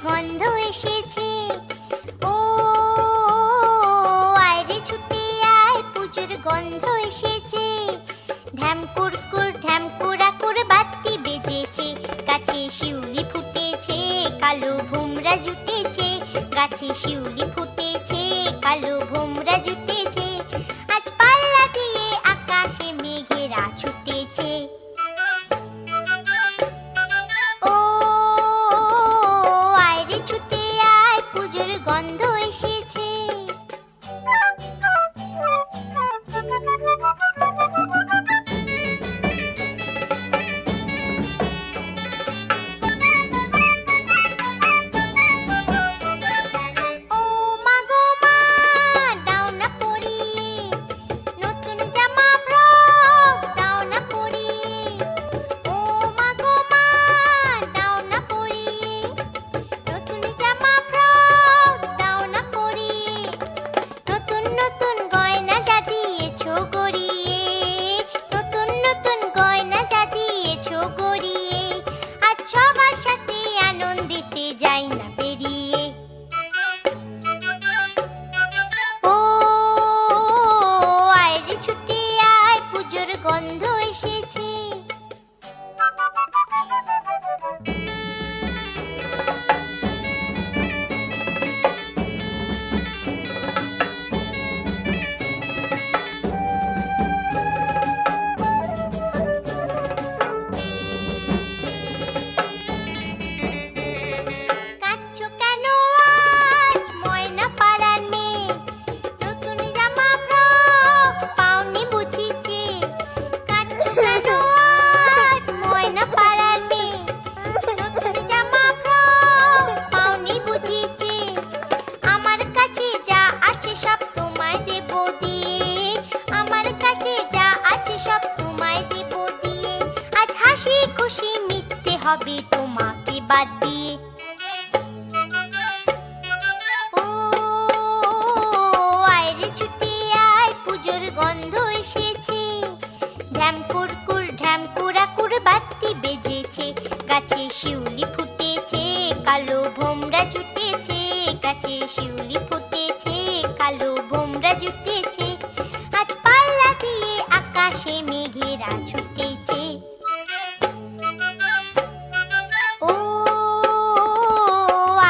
গন্ধ এসেছে। ও আয় রে ছুটে আয়, পুজোর গন্ধ এসেছে। ঢ্যাম কুরকুর ঢ্যাম কুড়াকুর বাতি বেজেছে, গাছে শিউলি ফুটেছে, কালো ভোমরা জুটেছে। গাছে শিউলি ফুটেছে, কালো ভোমরা জুটেছে। আজ পাল্লা দিয়ে আকাশে মেঘেরা ছুটেছে। ও আয় রে ছুটে আয়, পুজোর গন্ধ এসেছে। ও মা গো মা, দাও না পরিয়ে নতুন জামা ফ্রক, দাও না পরিয়ে। ও মা গো মা, দাও না পরিয়ে নতুন জামা ফ্রক, দাও না পরিয়ে। নতুন নতুন গয়না যা দিয়েছো গড়িয়ে, নতুন নতুন গয়না যা দিয়েছো গড়িয়ে। আজ সবার সাথে আনন্দিতে যাই না বেরিয়ে। ও আয় রে ছুটে আয়, পুজোর গন্ধ এসেছে। কাঁদছো কেন আজ ময়না পাড়ার মেয়ে, নতুন জামা ফ্রক পাওনি বুঝিছে। কাঁদছো কেন আজ ময়না পাড়ার মেয়ে, নতুন জামা ফ্রক পাওনি বুঝিছে। আমার কাছে যা আছে সব তোমায় দেব দিয়ে, আমার কাছে যা আছে সব তোমায় দেব দিয়ে। আজ হাসি খুশি মিথ্যে হবে তোমাকে বাদ দিয়ে। ও আয় রে ছুটে আয়, পুজোর গন্ধ এসেছে। ঢ্যাম কুরকুর ঢ্যাম কুড়াকুর বাতি বেজেছে, গাছে শিউলি ফুটেছে, কালো ভোমরা জুটেছে। গাছে শিউলি ফুটেছে, কালো ভোমরা জুটেছে। আজ পাল্লা দিয়ে আকাশে মেঘেরা ছুটেছে। ও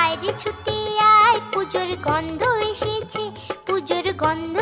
আয় রে ছুটে আয়, পুজোর গন্ধ এসেছে। পুজোর গন্ধ